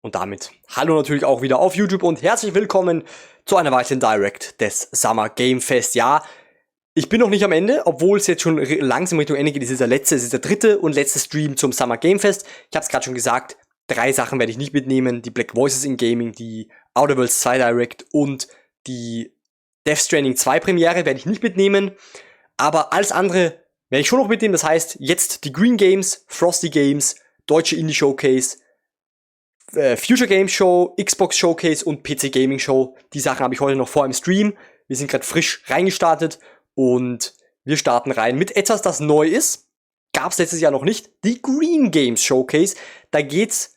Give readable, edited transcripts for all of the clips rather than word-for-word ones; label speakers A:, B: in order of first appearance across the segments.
A: Und damit hallo natürlich auch wieder auf YouTube und herzlich willkommen zu einer weiteren Direct des Summer Game Fest. Ja, ich bin noch nicht am Ende, obwohl es jetzt schon langsam Richtung Ende geht. Es ist der dritte und letzte Stream zum Summer Game Fest. Ich habe es gerade schon gesagt, 3 Sachen werde ich nicht mitnehmen. Die Black Voices in Gaming, die Outer Worlds 2 Direct und die Death Stranding 2 Premiere werde ich nicht mitnehmen. Aber alles andere werde ich schon noch mitnehmen. Das heißt, jetzt die Green Games, Frosty Games, Deutsche Indie Showcase, Future Games Show, Xbox Showcase und PC Gaming Show. Die Sachen habe ich heute noch vor im Stream. Wir sind gerade frisch reingestartet und wir starten rein mit etwas, das neu ist. Gab es letztes Jahr noch nicht. Die Green Games Showcase. Da geht's,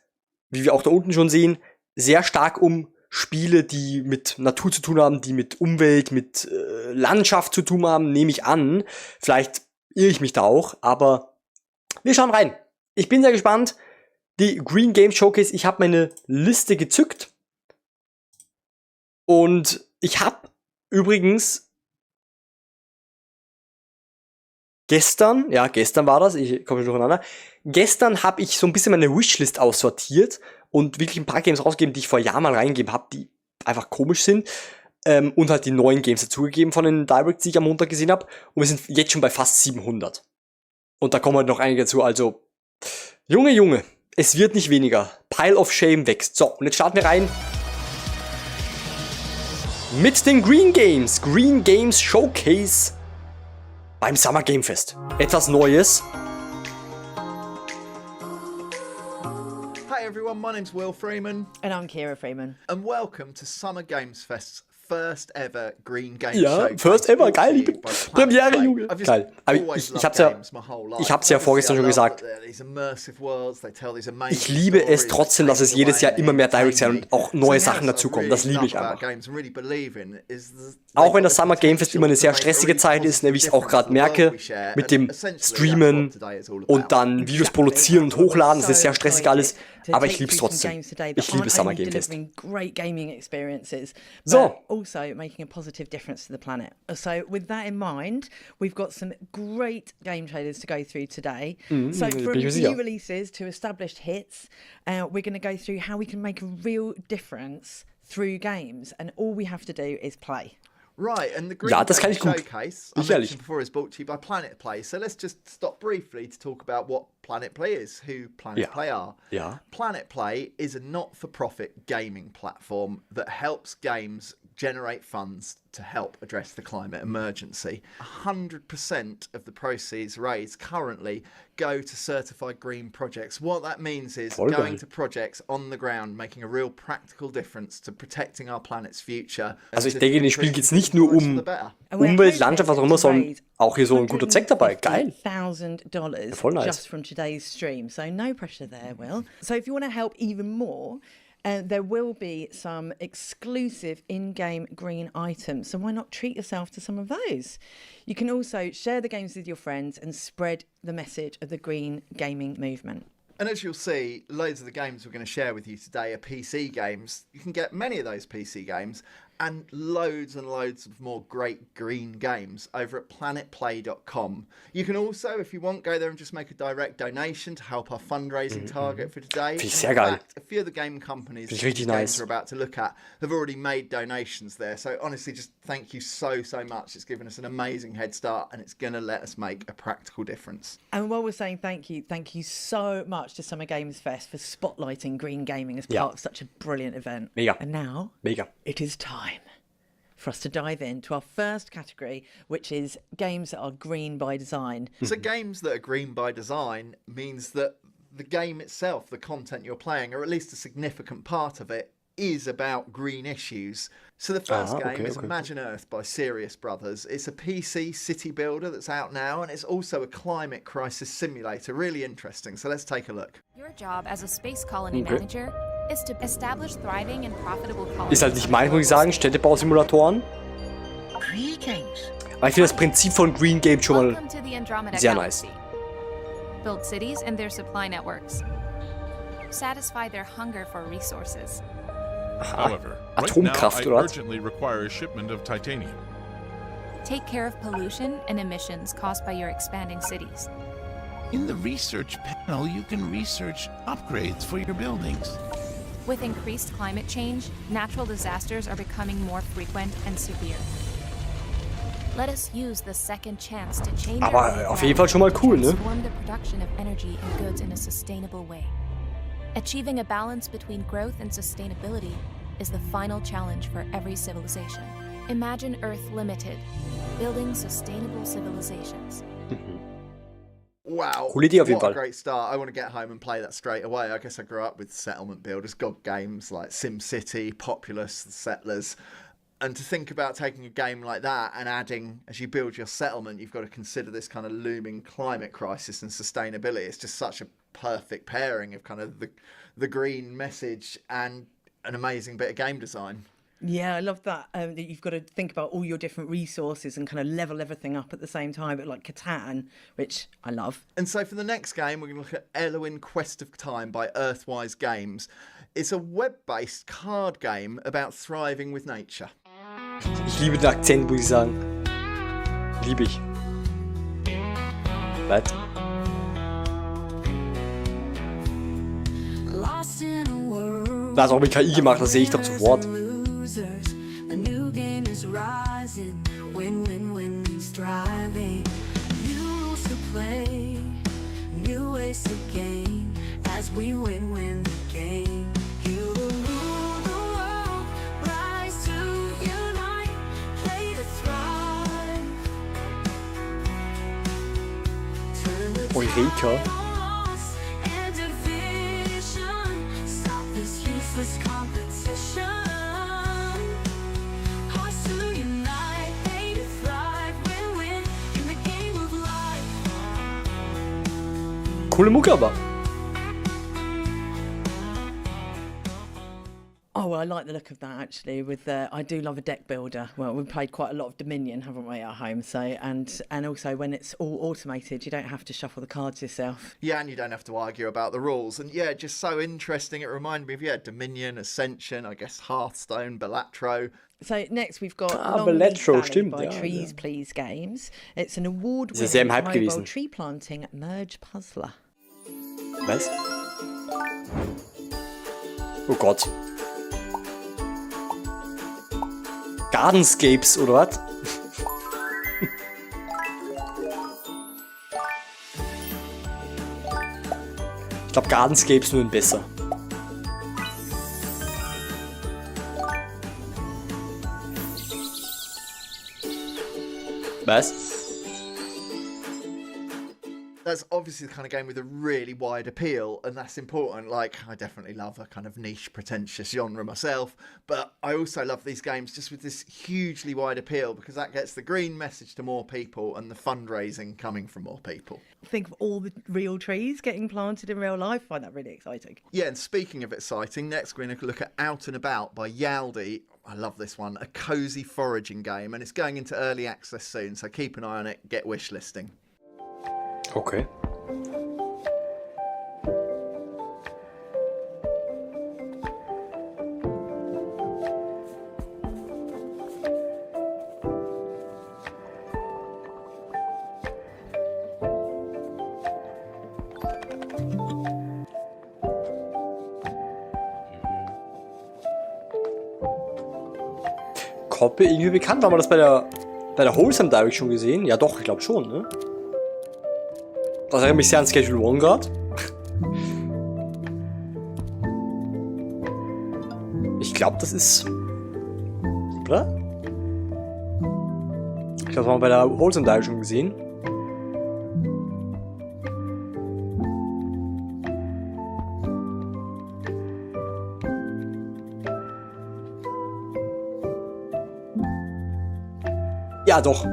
A: wie wir auch da unten schon sehen, sehr stark um Spiele, die mit Natur zu tun haben, die mit Umwelt, mit Landschaft zu tun haben, nehme ich an. Vielleicht irre ich mich da auch, aber wir schauen rein. Ich bin sehr gespannt. Die Green Game Showcase, ich habe meine Liste gezückt. Und ich habe übrigens gestern war das, ich komme schon durcheinander. Gestern habe ich so ein bisschen meine Wishlist aussortiert und wirklich ein paar Games rausgegeben, die ich vor Jahren mal reingegeben habe, die einfach komisch sind. Und halt die neuen Games dazugegeben von den Directs, die ich am Montag gesehen habe. Und wir sind jetzt schon bei fast 700. Und da kommen halt noch einige dazu, also Junge. Es wird nicht weniger. Pile of Shame wächst. So, und jetzt starten wir rein mit den Green Games. Green Games Showcase beim Summer Game Fest. Etwas Neues.
B: Hi everyone, my name's Will Freeman.
C: And I'm Kira Freeman.
B: And welcome to Summer Games Fest's first ever Green Game
A: Ja,
B: Showcase.
A: First ever, geil. Premiere, Junge. Geil. Aber ich hab's ja vorgestern schon gesagt. Ich liebe es trotzdem, dass es jedes Jahr immer mehr Directs sind und auch neue Sachen dazukommen. Das liebe ich einfach. Auch wenn das Summer Game Fest immer eine sehr stressige Zeit ist, wie ich es auch gerade merke, mit dem Streamen und dann Videos produzieren und hochladen, das ist sehr stressig alles. Aber ich liebe es trotzdem. Ich liebe Summer Game Fest. So.
C: Also making a positive difference to the planet. So with that in mind, we've got some great game trailers to go through today. So from new releases to established hits, we're going to go through how we can make a real difference through games, and all we have to do is play.
B: Right, and the Green Game Showcase, I mentioned before, is brought to you by Planet Play. So let's just stop briefly to talk about what Planet Play is, who Planet Play are.
A: Yeah.
B: Planet Play is a not-for-profit gaming platform that helps games generate funds to help address the climate emergency. 100% of the proceeds raised currently go to certified green projects. What that means is going to projects on the ground, making a real practical difference to protecting our planet's future.
A: Also ich denke, in dem Spiel geht es nicht nur um Umwelt, Landschaft, was auch immer, sondern auch hier so ein guter Zweck dabei. Geil.
C: $1,000
A: voll nice.
C: Just from today's stream. So no pressure there, Will. So if you want to help even more, there will be some exclusive in-game green items, so why not treat yourself to some of those? You can also share the games with your friends and spread the message of the green gaming movement.
B: And as you'll see, loads of the games we're going to share with you today are PC games. You can get many of those PC games and loads of more great green games over at planetplay.com. You can also, if you want, go there and just make a direct donation to help our fundraising target for today.
A: Finde ich sehr geil.
B: A few of the game companies that
A: richtig nice.
B: We're about to look at have already made donations there. So honestly, just thank you so much. It's given us an amazing head start and it's going to let us make a practical difference.
C: And while we're saying thank you so much to Summer Games Fest for spotlighting green gaming as part of such a brilliant event.
A: Mega.
C: And now, it is time for us to dive into our first category, which is games that are green by design.
B: So games that are green by design means that the game itself, the content you're playing, or at least a significant part of it, is about green issues. So the first game is Imagine Earth by Serious Brothers. It's a PC city builder that's out now, and it's also a climate crisis simulator. Really interesting. So let's take a look.
D: Your job as a space colony manager is to establish thriving and profitable colonies.
A: Ist halt nicht mein, muss ich sagen, Städtebausimulatoren. Aber ich finde das Prinzip von Green Game schon mal sehr nice.
D: Build cities and their supply networks. Satisfy their hunger for resources.
E: However,
A: Atomkraft,
E: right now, I
A: oder?
E: urgently require a shipment of titanium.
D: Take care of pollution and emissions caused by your expanding cities.
F: In the research panel, you can research upgrades for your buildings.
D: With increased climate change, natural disasters are becoming more frequent and severe. Let us use the second chance to change
A: Aber
D: our way of
A: auf jeden Fall schon mal
D: life
A: cool,
D: and
A: ne?
D: transform the production of energy and goods in a sustainable way. Achieving a balance between growth and sustainability is the final challenge for every civilization. Imagine Earth Limited, building sustainable civilizations.
B: Wow.
A: Coole Idee auf jeden
B: What a
A: Fall.
B: great start. I want to get home and play that straight away. I guess I grew up with settlement builders, god games like SimCity, Populous, The Settlers. And to think about taking a game like that and adding, as you build your settlement, you've got to consider this kind of looming climate crisis and sustainability. It's just such a perfect pairing of kind of the green message and an amazing bit of game design.
C: Yeah, I love that. That you've got to think about all your different resources and kind of level everything up at the same time, but like Catan, which I love.
B: And so for the next game, we're going to look at Elwyn Quest of Time by Earthwise Games. It's a web-based card game about thriving with nature.
A: Ich liebe den Akzent, muss ich sagen. Liebe ich. Was? Das ist auch mit KI gemacht, das sehe ich doch sofort.
F: A new game is rising. Win, win, win, striving. New rules to play, new ways to gain. As we win, win the game. You will rule the world, rise to unite, play to thrive. Turn the
A: Eureka.
F: tables and division. Stop this useless competition. Hearts to unite, play to thrive. Win, win in the game of life.
A: Coole Mucke aber.
C: Oh, well, I like the look of that actually. With I do love a deck builder. Well, we've played quite a lot of Dominion, haven't we, at home? So and also when it's all automated, you don't have to shuffle the cards yourself.
B: Yeah, and you don't have to argue about the rules. And yeah, just so interesting. It reminded me of, Dominion, Ascension, I guess Hearthstone, Balatro.
C: So next we've got
A: Ah,
C: Longleaf
A: Balatro,
C: Valley
A: stimmt,
C: by
A: ja,
C: Trees
A: ja.
C: Please Games. It's an
A: Ist ja
C: award-winning
A: sehr im Hype
C: mobile
A: gewesen.
C: tree planting merge puzzler.
A: Was? Oh Gott. Gardenscapes, oder was? Ich glaube Gardenscapes nur in besser. Was?
B: That's obviously the kind of game with a really wide appeal, and that's important. Like, I definitely love a kind of niche, pretentious genre myself, but I also love these games just with this hugely wide appeal because that gets the green message to more people and the fundraising coming from more people.
C: Think of all the real trees getting planted in real life. I find that really exciting.
B: Yeah, and speaking of exciting, next we're going to look at Out and About by Yaldi. I love this one, a cosy foraging game, and it's going into early access soon, so keep an eye on it, get wish listing.
A: Okay. Koppe irgendwie bekannt, haben wir das bei der Wholesome Direct schon gesehen? Ja doch, ich glaube schon, ne? Das erinnert mich sehr an Schedule 1 gerade. Ich glaube, das ist... Oder? Ich glaube, das haben wir bei der Wholesome Direct schon gesehen. Ja, doch.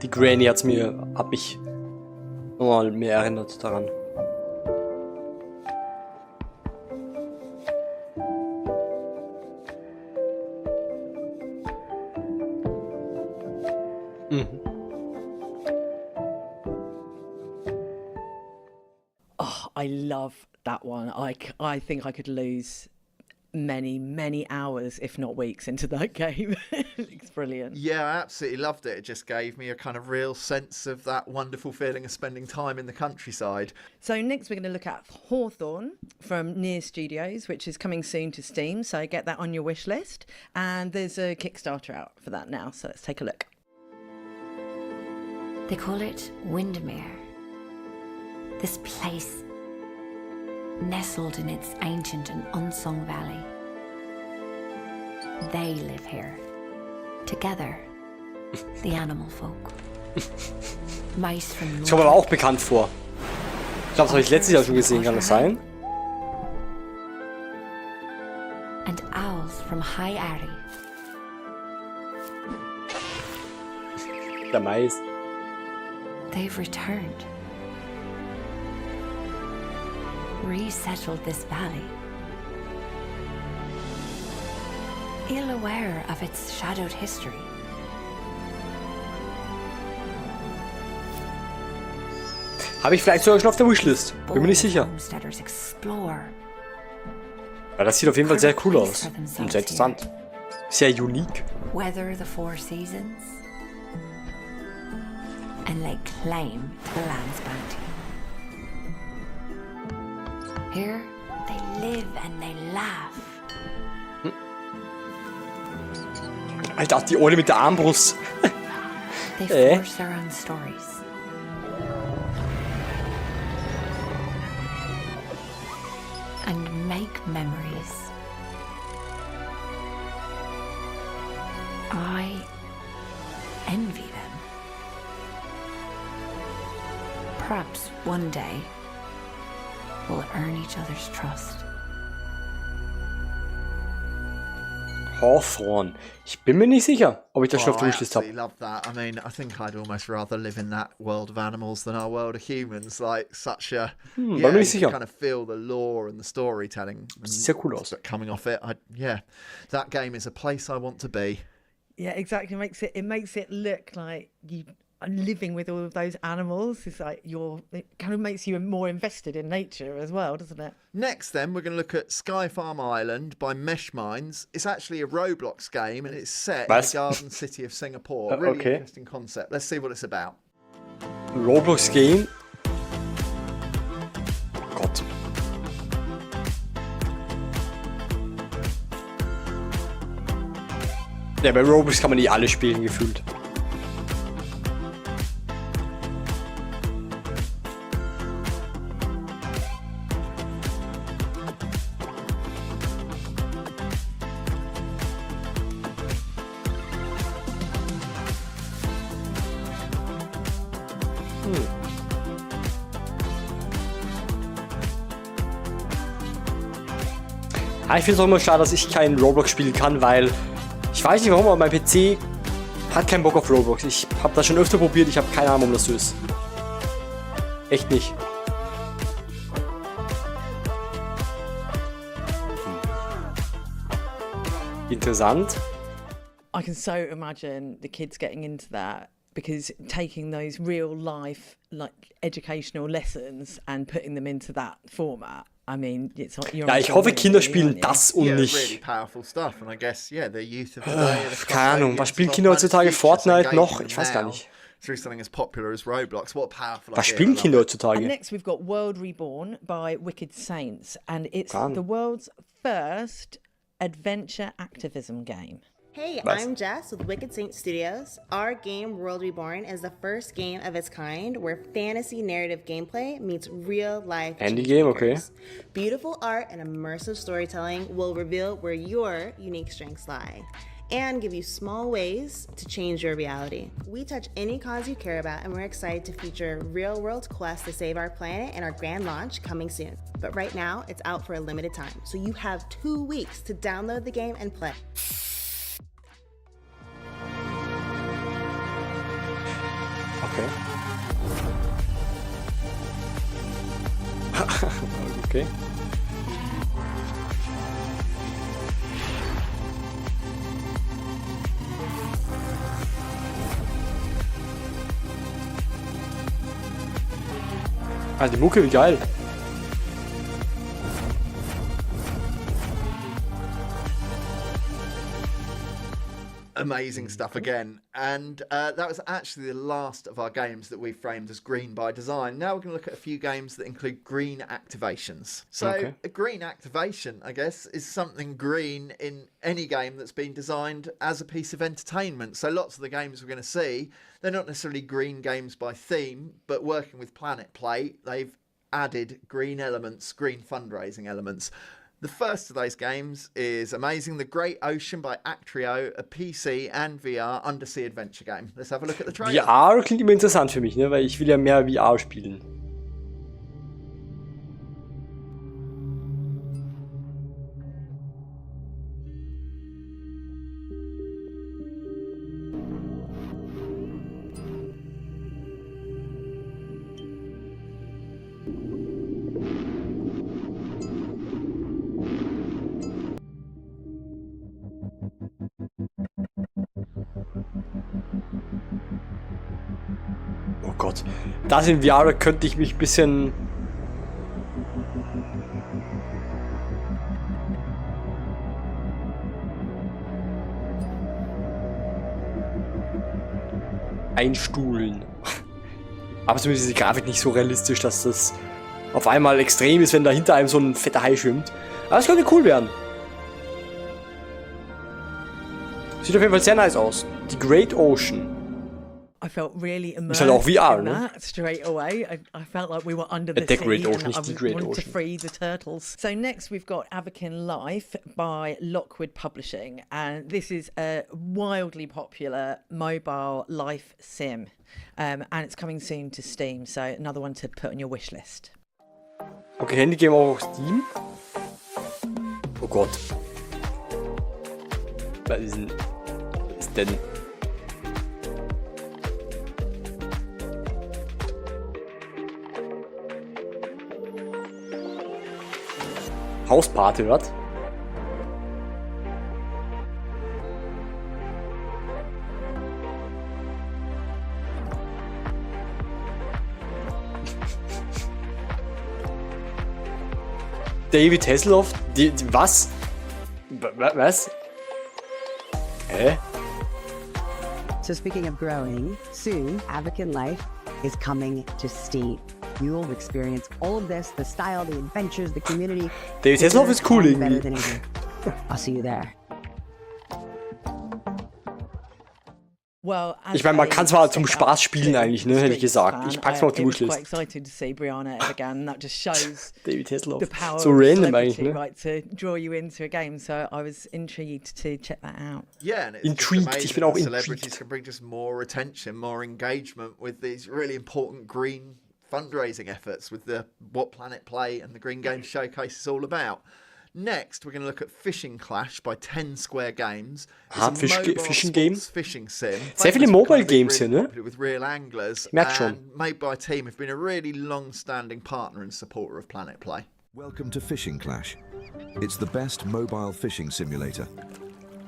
A: Die Granny hat mich nochmal mehr erinnert daran.
C: Oh, I love that one. I think I could lose many hours, if not weeks, into that game. It's brilliant.
B: Yeah, I absolutely loved it. It just gave me a kind of real sense of that wonderful feeling of spending time in the countryside.
C: So next we're going to look at Hawthorne from Near Studios, which is coming soon to Steam. So get that on your wish list. And there's a Kickstarter out for that now. So let's take a look.
G: They call it Windermere. This place, nestled in its ancient and unsung valley. They live here, together, the animal folk. Mice from
A: Das kommt aber auch bekannt vor. Ich glaube, das habe ich letztes Jahr schon gesehen, kann das sein?
G: And owls from High Arry.
A: Der Mais.
G: They've returned. Resettled this valley. Ill aware of its shadowed history.
A: Habe ich vielleicht sogar schon auf der Wishlist. Bin mir nicht sicher.
G: Homesteaders explore.
A: Weil das sieht auf jeden Fall sehr cool aus. Und sehr interessant. Sehr unique.
G: Weather the four seasons. And lay claim to the land's bounty. Here, they live and they laugh.
A: Alter, die Eule mit der Armbrust.
G: They forge their own stories. And make memories. I envy them. Perhaps one day we'll earn each other's trust.
A: Hawthorne. Ich bin mir nicht sicher, ob ich das schon auf
B: Oh,
A: der
B: I
A: Wishlist
B: absolutely
A: habe.
B: love that. I mean, I think I'd almost rather live in that world of animals than our world of humans. Like such a,
A: war mir
B: you
A: nicht sicher.
B: kind of feel the lore and the storytelling.
A: Sieht sehr cool aus.
B: Coming off it, that game is a place I want to be.
C: Yeah, exactly. It makes it look like you are living with all of those animals. It's like it kind of makes you more invested in nature as well, doesn't it?
B: Next, then, we're going to look at Sky Farm Island by Mesh Minds. It's actually a Roblox game and it's set in the Garden City of Singapore. Really interesting concept. Let's see what it's about.
A: Roblox Game. Gott. Ja, bei Roblox kann man alle spielen, gefühlt. Ich finde es auch immer schade, dass ich kein Roblox spielen kann, weil ich weiß nicht warum, aber mein PC hat keinen Bock auf Roblox. Ich habe das schon öfter probiert, ich habe keine Ahnung, warum das so ist. Echt nicht. Interessant.
C: I can so imagine the kids getting into that, because taking those real life, like educational lessons and putting them into that format. I mean, it's like you're.
A: Ja, ich hoffe, Kinder spielen das und
B: Really
A: nicht.
B: powerful stuff, and I guess the youth of the day.
A: Keine Ahnung, was spielen Kinder heutzutage? Fortnite noch? Ich weiß gar nicht.
B: Through something as popular as Roblox, what a powerful
A: Was
B: idea.
A: spielen
B: I love
A: Kinder
B: it.
C: And
A: heutzutage?
C: next we've got World Reborn by Wicked Saints, and it's
A: Fun.
C: the world's first adventure activism game.
H: Hey,
A: Was?
H: I'm Jess with Wicked Saint Studios. Our game, World Reborn, is the first game of its kind where fantasy narrative gameplay meets real life.
A: Handy
H: change
A: game, okay.
H: makers. Beautiful art and immersive storytelling will reveal where your unique strengths lie and give you small ways to change your reality. We touch any cause you care about, and we're excited to feature real-world quests to save our planet in our grand launch coming soon. But right now, it's out for a limited time, so you have 2 weeks to download the game and play.
A: Okay. Okay. Ah, die Mucke, wie geil.
B: amazing stuff again. And that was actually the last of our games that we framed as green by design. Now we're going to look at a few games that include green activations. So a green activation, I guess, is something green in any game that's been designed as a piece of entertainment. So lots of the games we're going to see, they're not necessarily green games by theme, but working with Planet Play, they've added green elements, green fundraising elements. The first of those games is Amazing the Great Ocean by Actrio, a PC and VR Undersea Adventure game. Let's have a look at the trailer.
A: VR klingt immer interessant für mich, ne? Weil ich will ja mehr VR spielen. Oh Gott, das in VR könnte ich mich ein bisschen... einstuhlen. Aber zumindest ist die Grafik nicht so realistisch, dass das auf einmal extrem ist, wenn da hinter einem so ein fetter Hai schwimmt. Aber es könnte cool werden. Sieht auf jeden Fall sehr nice aus. Die Great Ocean.
C: I felt really immersed
A: Ist halt auch VR,
C: in
A: ne?
C: that straight away. I felt like we were under the
A: The
C: sea
A: Great Ocean,
C: and
A: nicht
C: I
A: die Great
C: wanted to
A: Ocean.
C: free the turtles. So next we've got Avakin Life by Lockwood Publishing, and this is a wildly popular mobile life sim, and it's coming soon to Steam. So another one to put on your wish list.
A: Okay, Handygame auch auf Steam. Oh Gott. Was ist denn? Hausparty, was? David Hasselhoff? Was? Was? Hä?
I: So speaking of growing, soon Avakin Life is coming to Steam. You will experience all of this, the style, the adventures, the community.
A: David Hasselhoff ist cool
I: better
A: irgendwie.
I: than ever. I'll see you there.
C: Well,
A: Ich meine, man kann zwar zum Spaß spielen eigentlich, ne, hätte ich gesagt. Ich pack's mal auf die Wishlist.
C: Quite excited to see Brianna again. That just shows
A: David Hasselhoff.
C: the power
A: So
C: of
A: random eigentlich,
C: celebrity,
A: ne?
C: right, to draw you into a game. So I was intrigued to check that out.
B: Yeah, and it's
A: Intrigued.
B: just
A: Ich bin
B: amazing
A: auch
B: that celebrities
A: intrigued.
B: can bring just more attention, more engagement with these really important green fundraising efforts with the What Planet Play and the Green Games Showcase is all about. Next, we're going to look at Fishing Clash by 10 Square Games.
A: Ah, Fishing Game.
B: Fishing sim.
A: Sehr viele
B: Famous for
A: Mobile
B: kind of being
A: Games hier,
B: really
A: ne?
B: popular with real anglers.
A: Merkt schon.
B: And made by a team who've been a really long-standing partner and supporter of Planet Play.
J: Welcome to Fishing Clash. It's the best mobile fishing simulator.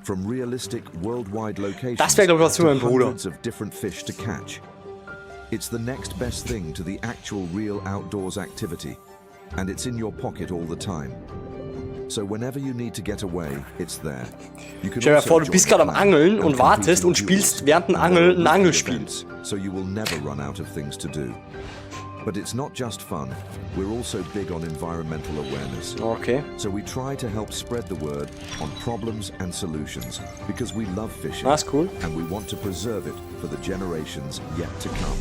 J: From realistic worldwide locations
A: Das wäre, glaube ich, was für
J: to
A: meinen Bruder.
J: hundreds of different fish to catch. It's the next best thing to the actual real outdoors activity, and it's in your pocket all the time. So whenever you need to get away, it's there. You can
A: Stell dir
J: also
A: vor, du
J: join
A: bist
J: the
A: gerade am
J: plan
A: Angeln
J: and
A: und
J: compete
A: wartest
J: in
A: und
J: duels
A: spielst während dem
J: or
A: Angeln ein
J: weekly
A: Angelspiel.
J: events, so you will never run out of things to do. But it's not just fun. We're also big on environmental awareness.
A: Okay.
J: So we try to help spread the word on problems and solutions because we love fishing
A: That's cool.
J: and we want to preserve it for the generations yet to come.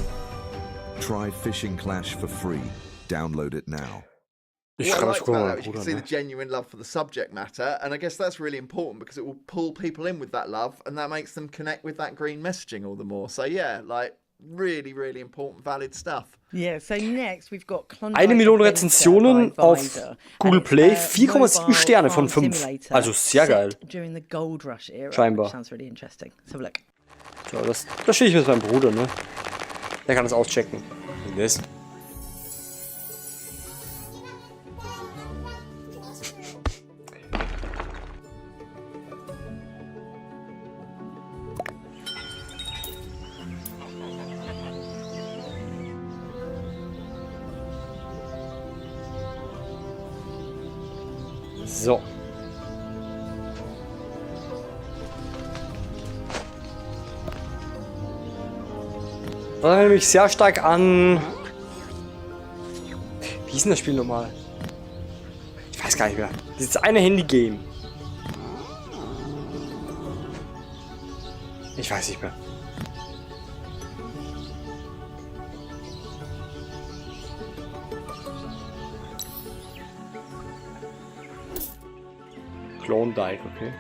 J: Try Fishing Clash for free. Download it now.
A: Ich
B: What I
A: kann das
B: liked
A: gucken,
B: about
A: mein
B: that was you can
A: Bruder,
B: see
A: ne?
B: the genuine love for the subject matter, and I guess that's really important because it will pull people in with that love, and that makes them connect with that green messaging all the more. So yeah, like really, really important, valid stuff.
C: Yeah, so next we've got Klondike
A: 1 Million
C: Adventure
A: Rezensionen
C: by
A: auf
C: Visor.
A: Google
C: And it's
A: Play,
C: a
A: 4,7
C: mobile
A: Sterne von
C: farm
A: 5.
C: simulator
A: Also sehr geil.
C: set during the Gold Rush era.
A: Scheinbar.
C: Which sounds really interesting. Let's have a look.
A: So, das stehe ich mit meinem Bruder, ne? Der kann das auschecken. Und das. So. Das erinnert mich sehr stark an... Wie hieß denn das Spiel nochmal? Ich weiß gar nicht mehr. Dieses eine Handy-Game. Ich weiß nicht mehr. Klondike, okay.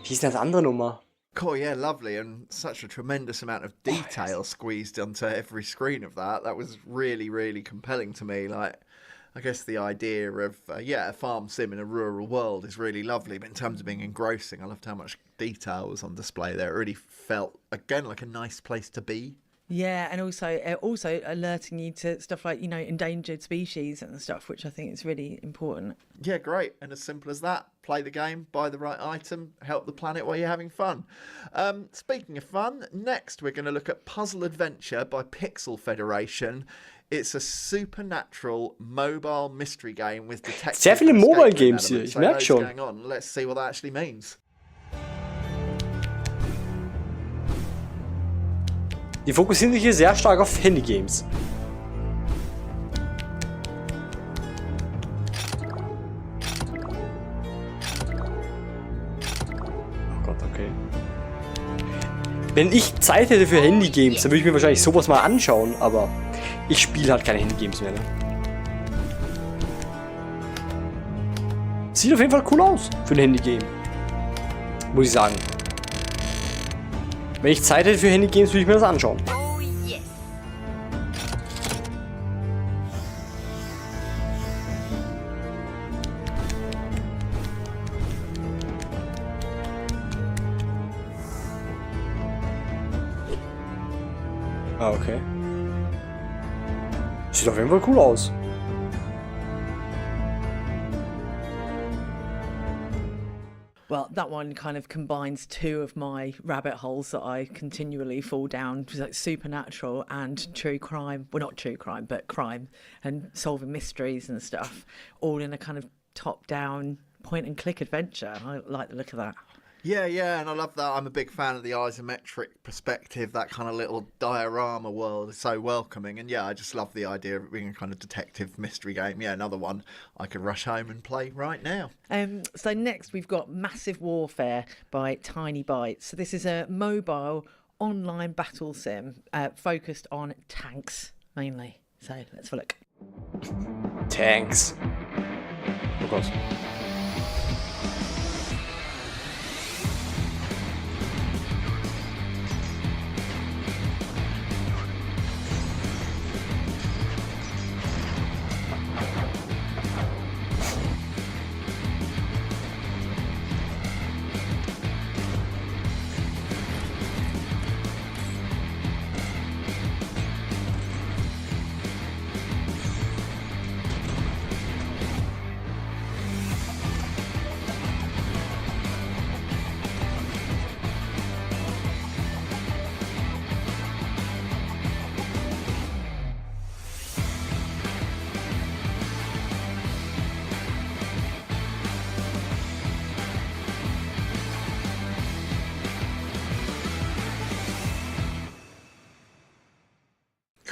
A: Wie ist denn das andere Nummer?
B: Cool, yeah, lovely, and such a tremendous amount of detail squeezed onto every screen of that. That was really, really compelling to me. Like, I guess the idea of, a farm sim in a rural world is really lovely, but in terms of being engrossing, I loved how much detail was on display there. It really felt, again, like a nice place to be.
C: Yeah, and also alerting you to stuff like, endangered species and stuff, which I think is really important.
B: Yeah, great. And as simple as that, play the game, buy the right item, help the planet while you're having fun. Speaking of fun, next we're going to look at Puzzle Adventure by Pixel Federation. It's a supernatural mobile mystery game with detective.
A: Sehr viele Mobile Games hier, ich merke schon.
B: Going on. Let's see what that actually means.
A: Die fokussieren sich hier sehr stark auf Handy-Games. Oh Gott, okay. Wenn ich Zeit hätte für Handy-Games, dann würde ich mir wahrscheinlich sowas mal anschauen, aber ich spiele halt keine Handy-Games mehr, ne? Sieht auf jeden Fall cool aus für ein Handy-Game. Muss ich sagen. Wenn ich Zeit hätte für Handy-Games, würde ich mir das anschauen.
G: Oh yes.
A: Ah, okay. Sieht auf jeden Fall cool aus.
C: Well, that one kind of combines two of my rabbit holes that I continually fall down, like supernatural and true crime. Well, not true crime, but crime and solving mysteries and stuff, all in a kind of top-down point-and-click adventure. I like the look of that.
B: Yeah, and I love that. I'm a big fan of the isometric perspective. That kind of little diorama world is so welcoming. And yeah, I just love the idea of it being a kind of detective mystery game. Yeah, another one I could rush home and play right now.
C: So next we've got Massive Warfare by Tiny Bytes. So this is a mobile online battle sim focused on tanks mainly. So let's have a look.
A: Tanks. Oh Gott.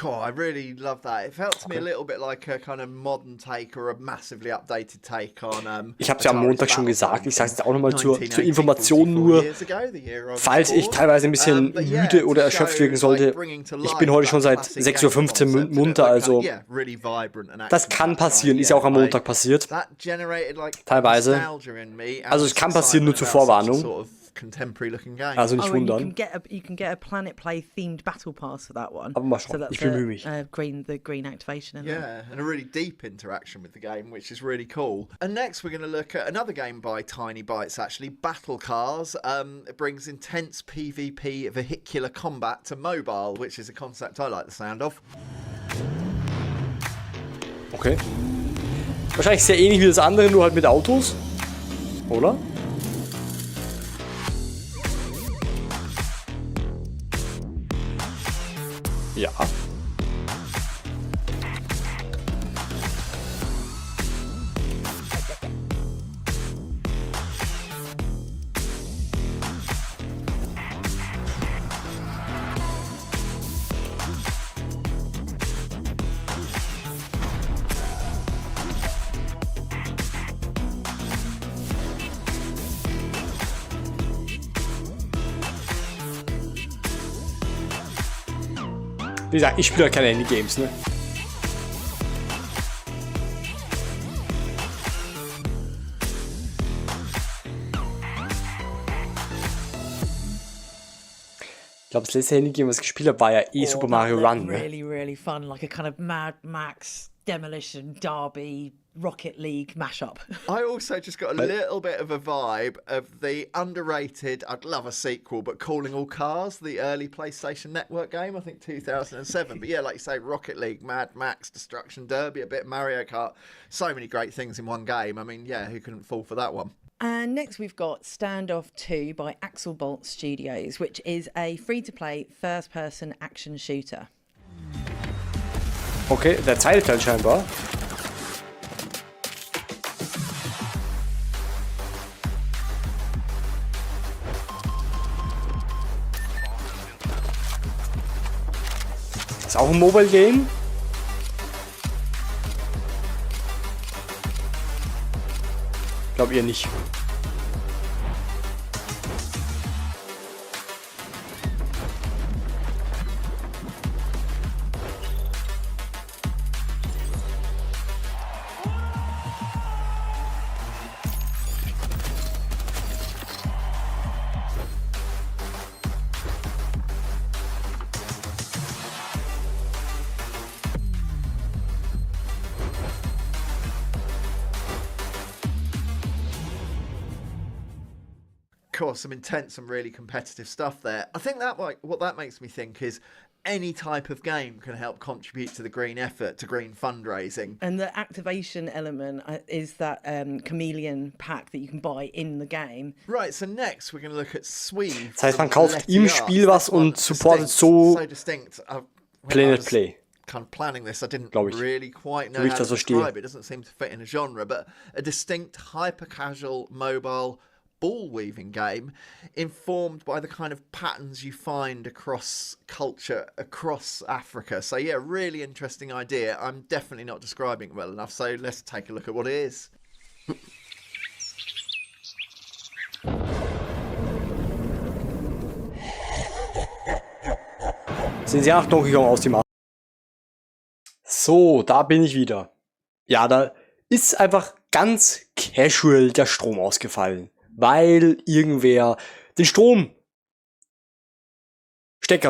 B: Cool, I really love that. It felt to me a little bit like a kind of modern take or a massively updated take on.
A: Ich habe es ja am Montag schon gesagt. Ich sage es jetzt auch nochmal zur Information nur, falls ich teilweise ein bisschen müde oder erschöpft wirken sollte. Ich bin heute schon seit 6:15 Uhr munter, also das kann passieren. Ist ja auch am Montag passiert. Teilweise. Also es kann passieren, nur zur Vorwarnung.
B: Contemporary looking game.
A: Also nicht wundern.
C: You can get a Planet Play themed battle pass for that one.
A: Aber mal schauen. Ich bemühe mich.
C: The green activation.
B: And a really deep interaction with the game, which is really cool. And next we're going to look at another game by Tiny Bytes, actually, Battle Cars. It brings intense PvP vehicular combat to mobile, which is a concept I like the sound of.
A: Okay. Wahrscheinlich sehr ähnlich wie das andere, nur halt mit Autos. Oder? Ja. Wie gesagt, ich spiele ja keine Handy-Games, ne? Ich glaube, das letzte Handy-Game, was ich gespielt habe, war ja Super Mario Run, ne?
C: Really, really fun, like a kind of Mad Max, Demolition, Derby, Rocket League mashup.
B: I also just got a little bit of a vibe of the underrated, I'd love a sequel, but Calling All Cars, the early PlayStation Network game, I think 2007. But yeah, like you say, Rocket League, Mad Max, Destruction Derby, a bit Mario Kart. So many great things in one game. I mean, yeah, who couldn't fall for that one?
C: And next we've got Standoff 2 by Axel Bolt Studios, which is a free-to-play first-person action shooter.
A: Okay, der zweite Teil scheinbar. Ist auch ein Mobile Game. Ich glaube ihr nicht.
B: Course, some intense and really competitive stuff there. I think that what that makes me think is any type of game can help contribute to the green effort, to green fundraising.
C: And the activation element is that chameleon pack that you can buy in the game.
B: Right, so next we're going to look at Sweeve.
A: Das heißt, man kauft im Spiel was und supportet so
B: distinct.
A: Planet Play.
B: Kind of planning this, I didn't really quite know how to describe it. It doesn't seem to fit in a genre, but a distinct hyper-casual mobile ball weaving game informed by the kind of patterns you find across culture, across Africa. So yeah, really interesting idea. I'm definitely not describing it well enough, so let's take a look at what it is.
A: Sind sie nach Donkey Kong aus dem Macht. So, da bin ich wieder. Ja, da ist einfach ganz casual der Strom ausgefallen. Weil irgendwer den Stromstecker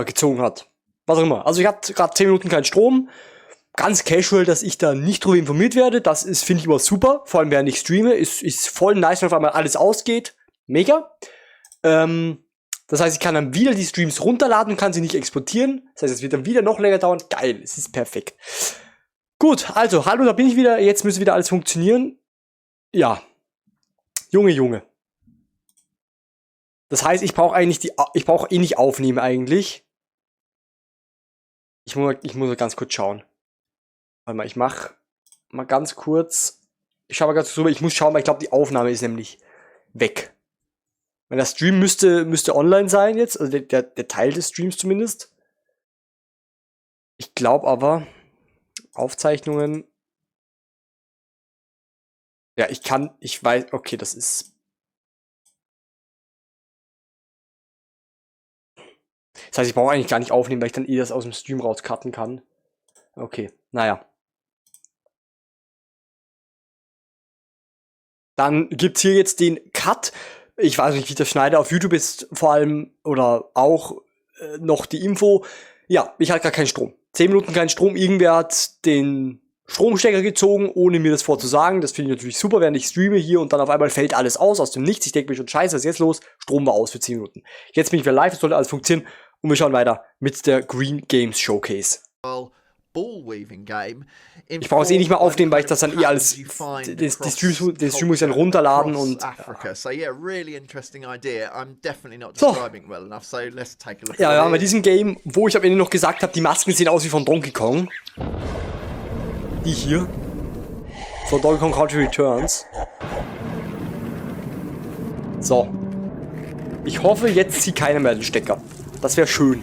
A: gezogen hat. Was auch immer. Also ich hatte gerade 10 Minuten keinen Strom. Ganz casual, dass ich da nicht drüber informiert werde. Das ist, finde ich, immer super. Vor allem, während ich streame. Ist voll nice, wenn auf einmal alles ausgeht. Mega. Das heißt, ich kann dann wieder die Streams runterladen und kann sie nicht exportieren. Das heißt, es wird dann wieder noch länger dauern. Geil, es ist perfekt. Gut, also, hallo, da bin ich wieder. Jetzt müsste wieder alles funktionieren. Ja. Junge. Das heißt, ich brauche eh nicht aufnehmen eigentlich. Ich muss ganz kurz schauen. Warte mal, ich mach mal ganz kurz. Ich schaue mal ganz kurz rüber. Ich muss schauen, weil ich glaube, die Aufnahme ist nämlich weg. Weil der Stream müsste online sein jetzt, also der Teil des Streams zumindest. Ich glaube aber, Aufzeichnungen. Ja, ich weiß, okay, das ist. Das heißt, ich brauche eigentlich gar nicht aufnehmen, weil ich dann das aus dem Stream rauscutten kann. Okay, naja. Dann gibt's hier jetzt den Cut. Ich weiß nicht, wie ich das schneide. Auf YouTube ist vor allem oder auch noch die Info. Ja, ich hatte gar keinen Strom. 10 Minuten keinen Strom. Irgendwer hat den Stromstecker gezogen, ohne mir das vorzusagen. Das finde ich natürlich super, während ich streame hier und dann auf einmal fällt alles aus dem Nichts. Ich denke mir schon, scheiße, was ist jetzt los? Strom war aus für 10 Minuten. Jetzt bin ich wieder live, es sollte alles funktionieren. Und wir schauen weiter mit der Green Games Showcase. Ich brauche es eh nicht mehr aufnehmen, weil ich das dann eh alles. Den Stream muss ich dann runterladen und. So. Ja, wir haben bei diesem Game, wo ich am Ende noch gesagt habe, die Masken sehen aus wie von Donkey Kong. Die hier. Von Donkey Kong Country Returns. So. Ich hoffe, jetzt zieht keiner mehr den Stecker. Das wäre schön.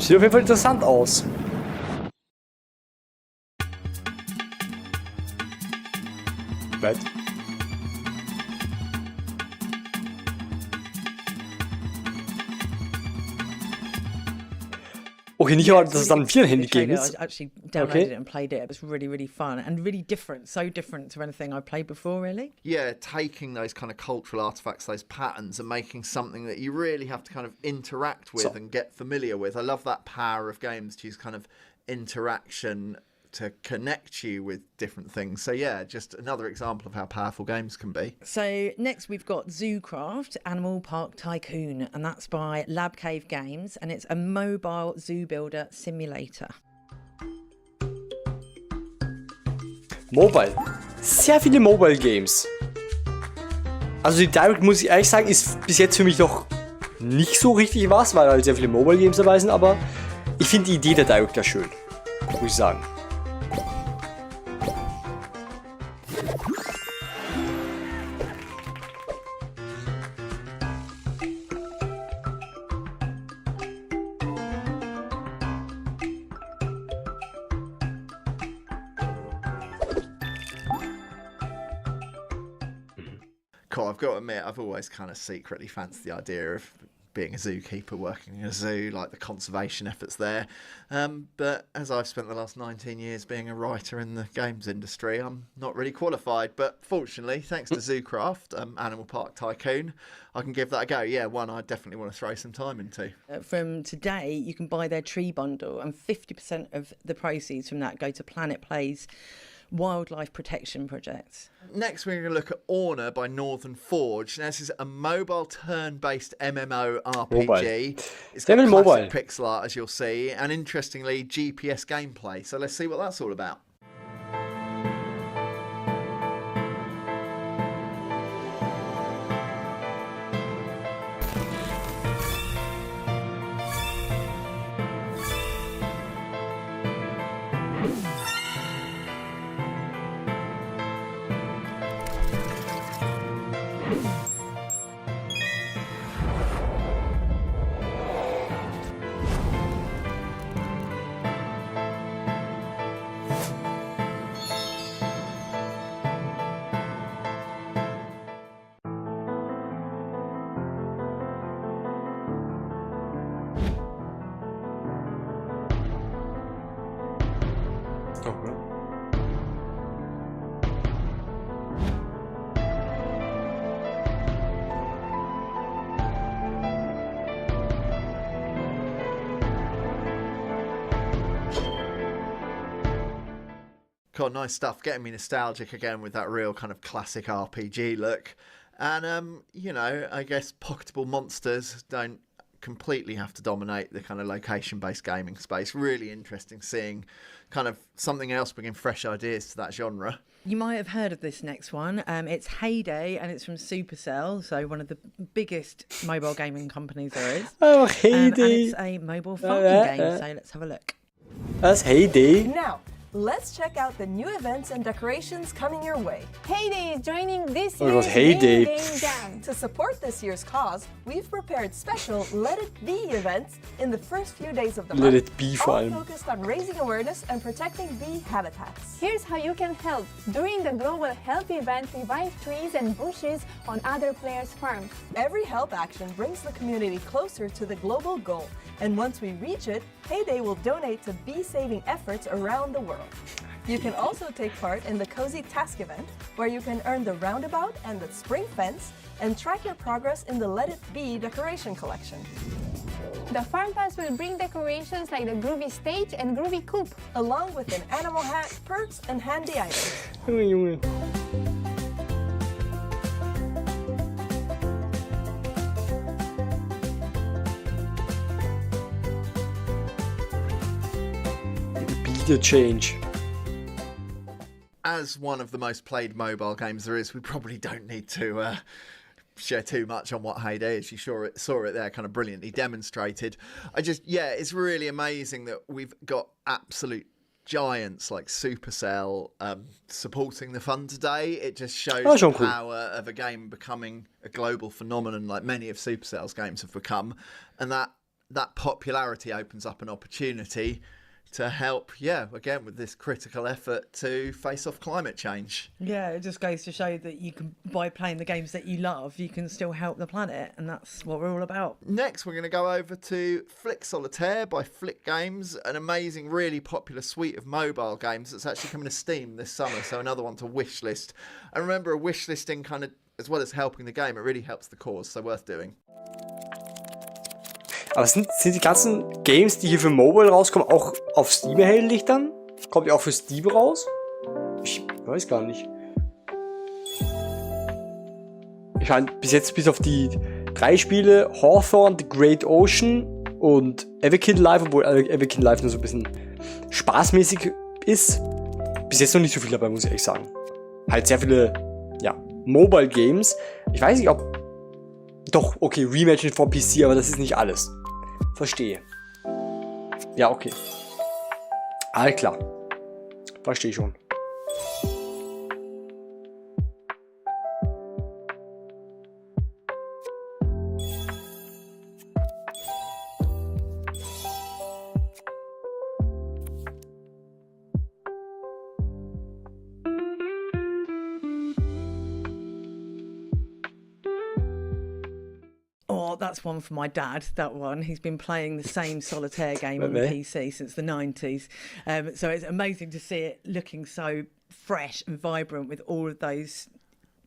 A: Sieht auf jeden Fall interessant aus. Was? Okay, nicht mal, dass es dann ein Vier-Handy-Game ist.
C: I actually downloaded it and played it. It was really, really fun and really different. So different to anything I played before, really.
B: Yeah, taking those kind of cultural artifacts, those patterns, and making something that you really have to kind of interact with and get familiar with. I love that power of games to use kind of interaction to connect you with different things. So yeah, just another example of how powerful games can be.
C: So next we've got Zoocraft Animal Park Tycoon, and that's by Lab Cave Games, and it's a mobile zoo builder simulator.
A: Mobile. Sehr viele Mobile Games. Also die Direct, muss ich ehrlich sagen, ist bis jetzt für mich noch nicht so richtig was, weil halt sehr viele Mobile Games dabei sind, aber ich finde die Idee der Direct ja schön, muss ich sagen.
B: Cool, I've got to admit, I've always kind of secretly fancied the idea of being a zookeeper, working in a zoo, like the conservation efforts there. But as I've spent the last 19 years being a writer in the games industry, I'm not really qualified. But fortunately, thanks to Zoocraft, Animal Park Tycoon, I can give that a go. Yeah, one I definitely want to throw some time into.
C: From today, you can buy their tree bundle, and 50% of the proceeds from that go to Planet Play's wildlife protection projects.
B: Next, we're going to look at Orna by Northern Forge. Now, this is a mobile turn-based MMO RPG.
A: Mobile.
B: It's got
A: Mobile.
B: classic pixel art, as you'll see, and interestingly, GPS gameplay. So let's see what that's all about. God, nice stuff. Getting me nostalgic again with that real kind of classic RPG look. And, you know, I guess pocketable monsters don't completely have to dominate the kind of location-based gaming space. Really interesting seeing kind of something else bringing fresh ideas to that genre.
C: You might have heard of this next one. It's Heyday, and it's from Supercell, so one of the biggest mobile gaming companies there is.
A: Oh, Heyday.
C: And it's a mobile farming game, so let's have a look.
A: That's Heyday.
K: Now, let's check out the new events and decorations coming your way.
L: Heyday is joining this
A: Oh,
L: year's
A: Heyday.
L: Game Jam.
K: To support this year's cause, we've prepared special Let It Be events in the first few days of the
A: Let
K: month.
A: it be vor
K: All
A: allem.
K: focused on raising awareness and protecting bee habitats.
L: Here's how you can help. During the Global Health event, revive trees and bushes on other players' farms.
K: Every help action brings the community closer to the global goal. And once we reach it, Heyday will donate to bee-saving efforts around the world. You can also take part in the Cozy Task event, where you can earn the roundabout and the spring fence, and track your progress in the Let It Be decoration collection.
L: The Farm Pass will bring decorations like the Groovy Stage and Groovy Coop.
K: Along with an animal hat, perks, and handy items.
A: Junge, Junge. Be the change.
B: As one of the most played mobile games there is, we probably don't need to share too much on what Heyday is. You saw it there, kind of brilliantly demonstrated. It's really amazing that we've got absolute giants like Supercell supporting the fun today. It just shows the power of a game becoming a global phenomenon like many of Supercell's games have become, and that that popularity opens up an opportunity to help, again, with this critical effort to face off climate change.
C: Yeah, it just goes to show that you can, by playing the games that you love, you can still help the planet, and that's what we're all about.
B: Next, we're going to go over to Flick Solitaire by Flick Games, an amazing, really popular suite of mobile games that's actually coming to Steam this summer, so another one to wishlist. And remember, a wishlisting kind of, as well as helping the game, it really helps the cause, so worth doing.
A: Aber sind die ganzen Games, die hier für Mobile rauskommen, auch auf Steam erhältlich dann? Kommt die auch für Steam raus? Ich weiß gar nicht. Ich meine, bis auf die 3 Spiele, Hawthorne, The Great Ocean und Everkind Live, obwohl Everkind Live nur so ein bisschen spaßmäßig ist, bis jetzt noch nicht so viel dabei, muss ich ehrlich sagen. Halt sehr viele, Mobile Games. Ich weiß nicht, ob... Doch, okay, Reimagine for PC, aber das ist nicht alles. Verstehe. Ja, okay. Alles klar. Verstehe schon.
C: That's one for my dad, that one. He's been playing the same solitaire game on the PC since the 90s. So it's amazing to see it looking so fresh and vibrant with all of those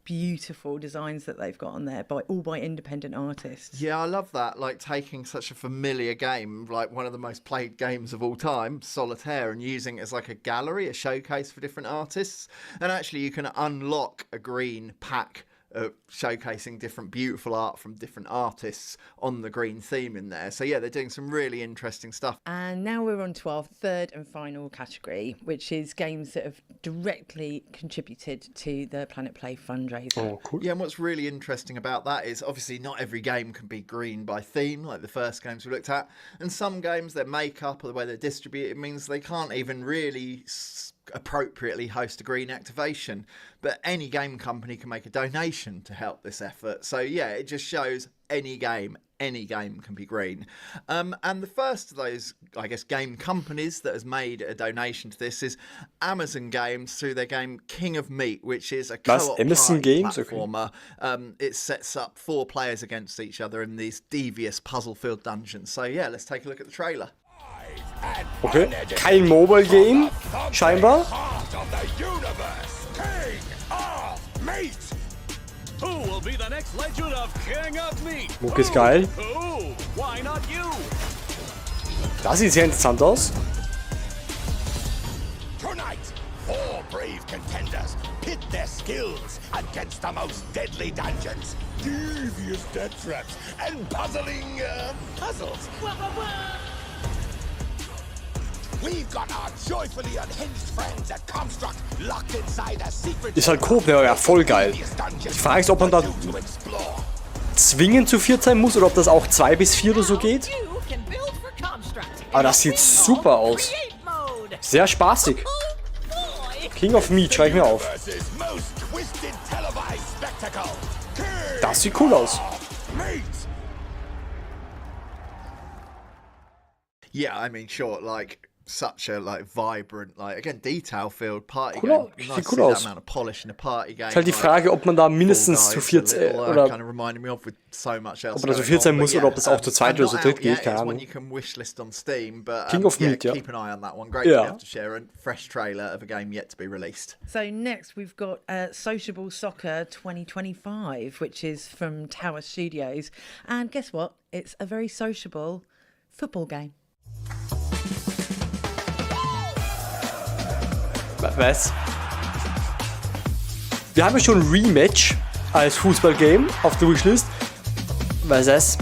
C: beautiful designs that they've got on there, all by independent artists.
B: Yeah, I love that. Like taking such a familiar game, like one of the most played games of all time, Solitaire, and using it as like a gallery, a showcase for different artists. And actually you can unlock a green pack showcasing different beautiful art from different artists on the green theme in there. So yeah, they're doing some really interesting stuff.
C: And now we're on to our third and final category, which is games that have directly contributed to the Planet Play fundraiser.
A: Oh, cool.
B: Yeah, and what's really interesting about that is obviously not every game can be green by theme, like the first games we looked at. And some games, their makeup or the way they're distributed means they can't even really appropriately host a green activation, but any game company can make a donation to help this effort. So yeah, it just shows any game can be green. And the first of those, I guess, game companies that has made a donation to this is Amazon Games through their game King of Meat, which is a co-op platformer. Okay. It sets up 4 players against each other in these devious puzzle-filled dungeons. So yeah, let's take a look at the trailer.
A: Okay, kein Mobile Game, scheinbar. Muck ist geil. Das sieht sehr interessant aus.
M: Tonight, 4 brave contenders pit their skills against the most deadly dungeons, devious death traps, and puzzling puzzles. We've got our joyfully unhinged friends at Construct locked inside a secret.
A: Ist halt Coop, ja, voll geil. Die Frage ist, ob man da zwingend zu 4 sein muss oder ob das auch 2 bis 4 oder so geht. Aber das sieht super aus. Sehr spaßig. King of Meat, schreibe ich mir auf. Das sieht cool aus.
B: Yeah, I mean, sure, like such a vibrant, again, detail-filled party game. Nice to see that amount of polish in a party game.
A: Ist halt die Frage, ob man da mindestens zu 4 oder
B: kind of reminding me of with so much else.
A: Ob man da zu 4 sein muss oder ob das auch zu 2 oder zu 3 geht, keine Ahnung.
B: You can wishlist on Steam, but
A: King of Meat,
B: keep an eye on that one. Great to be able to share a fresh trailer of a game yet to be released.
C: So next we've got Sociable Soccer 2025, which is from Tower Studios, and guess what? It's a very sociable football game.
A: Was? Wir haben ja schon Rematch als Fußballgame auf der Wishlist. Was ist das?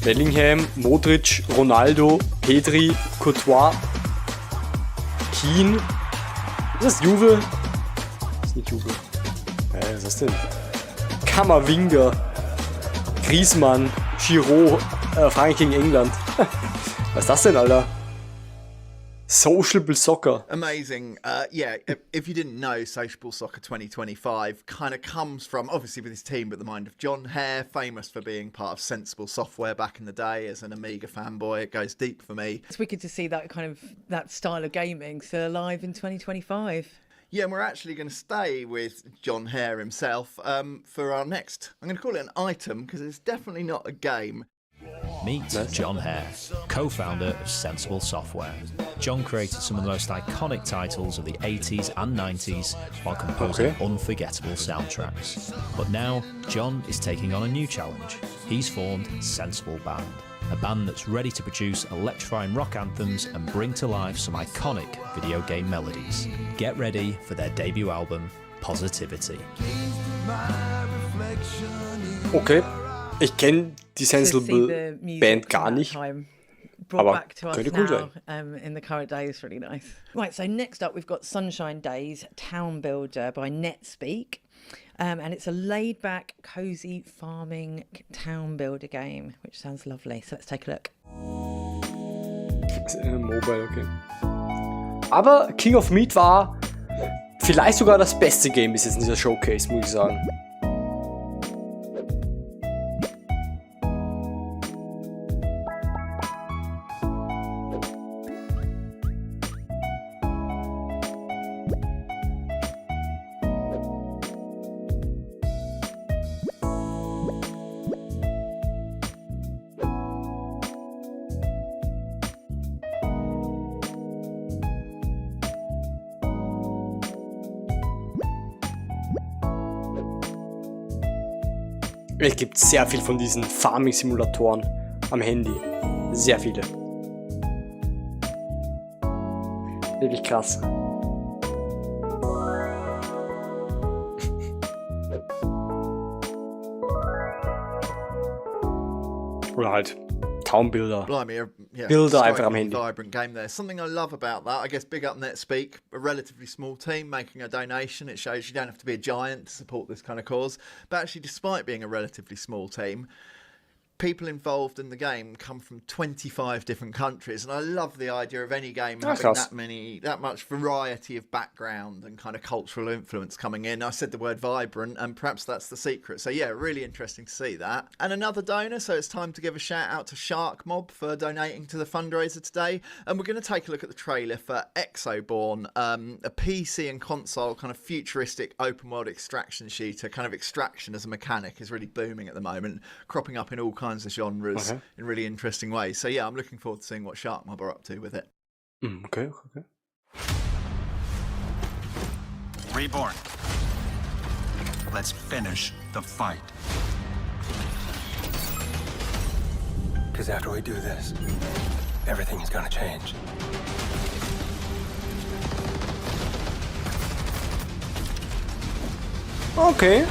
A: Bellingham, Modric, Ronaldo, Pedri, Courtois, Keane. Ist das Juve? Das ist nicht Juve. Was ist das denn? Kammerwinger, Griezmann, Giroud, Frankreich gegen England. Was ist das denn, Alter? Sociable Soccer.
B: Amazing. Yeah, if you didn't know, Sociable Soccer 2025 kind of comes from, obviously with his team, but the mind of John Hare, famous for being part of Sensible Software back in the day as an Amiga fanboy. It goes deep for me.
C: It's wicked to see that style of gaming still alive in 2025.
B: Yeah, and we're actually going to stay with John Hare himself for our next, I'm going to call it an item, because it's definitely not a game.
N: Meet John Hare, co-founder of Sensible Software. John created some of the most iconic titles of the 80s and 90s while composing unforgettable soundtracks. But now, John is taking on a new challenge. He's formed Sensible Band, a band that's ready to produce electrifying rock anthems and bring to life some iconic video game melodies. Get ready for their debut album, Positivity.
A: Okay. Ich kenne die Sensible Band gar nicht.
C: Brought back to us now in the current day is really nice. Right, so next up we've got Sunshine Days Town Builder by NetSpeak. And it's a laid-back, cosy farming town builder game, which sounds lovely. So let's take a look.
A: Mobile, okay. Aber King of Meat war vielleicht sogar das beste Game bis jetzt in dieser Showcase, muss ich sagen. Es gibt sehr viel von diesen Farming-Simulatoren am Handy. Sehr viele. Wirklich krass. Oder halt Town Builder.
B: Blimey,
A: Builder einfach am Handy.
B: Vibrant game there. Something I love about that, I guess, big up NetSpeak, a relatively small team making a donation. It shows you don't have to be a giant to support this kind of cause. But actually, despite being a relatively small team, people involved in the game come from 25 different countries, and I love the idea of any game having that much variety of background and kind of cultural influence coming in. I said the word vibrant, and perhaps that's the secret. So yeah, really interesting to see that. And another donor, so it's time to give a shout out to Shark Mob for donating to the fundraiser today. And we're going to take a look at the trailer for Exoborn, a PC and console kind of futuristic open world extraction shooter. Kind of extraction as a mechanic is really booming at the moment, cropping up in all kinds of genres in really interesting ways. So yeah, I'm looking forward to seeing what Shark Mob are up to with it.
A: Okay.
O: Reborn. Let's finish the fight.
P: Because after we do this, everything is gonna change.
A: Okay.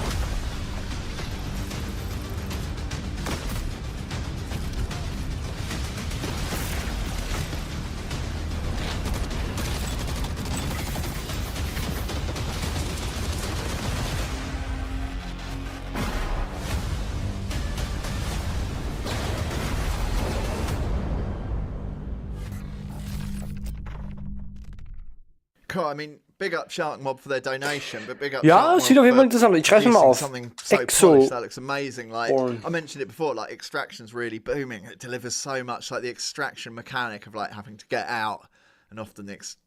B: Cool, I mean, big up Shark Mob for their donation, but big up
A: Ja, sieht auf jeden Fall interessant aus. Ich schreibe mal auf.
B: Exo. That looks amazing. Like I mentioned it before, like Extraction's really booming. It delivers so much, like the extraction mechanic of like having to get out, and often the extraction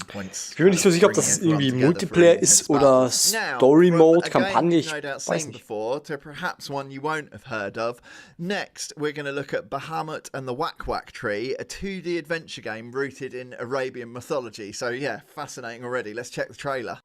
B: points.
A: Ich bin mir nicht so sicher, ob das irgendwie Multiplayer ist oder Story Mode, Kampagne. Ich weiß nicht.
B: Before, to perhaps one you won't have heard of. Next, we're going to look at Bahamut and the Whack Whack Tree, a 2D adventure game rooted in Arabian mythology. So yeah, fascinating already. Let's check the trailer.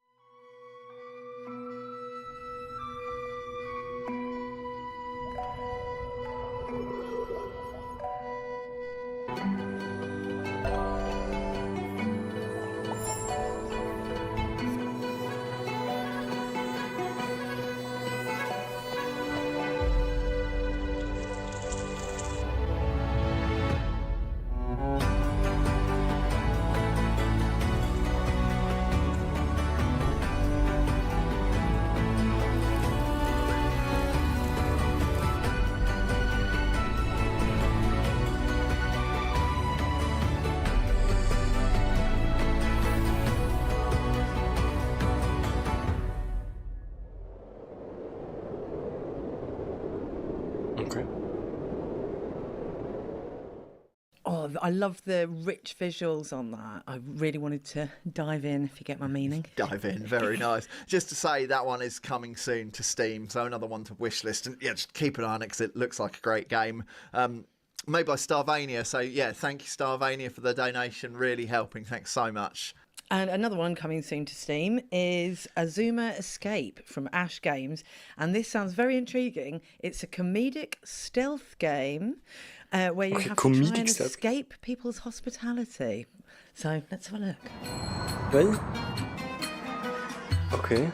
C: Oh, I love the rich visuals on that. I really wanted to dive in, if you get my meaning.
B: Dive in, very nice. Just to say, that one is coming soon to Steam, so another one to wishlist. And yeah, just keep an eye on it because it looks like a great game. Made by Starvania, so yeah, thank you Starvania for the donation, really helping. Thanks so much.
C: And another one coming soon to Steam is Azuma Escape from Ash Games. And this sounds very intriguing. It's a comedic stealth game where you have to try and escape people's hospitality. So let's have a look.
A: Well, okay.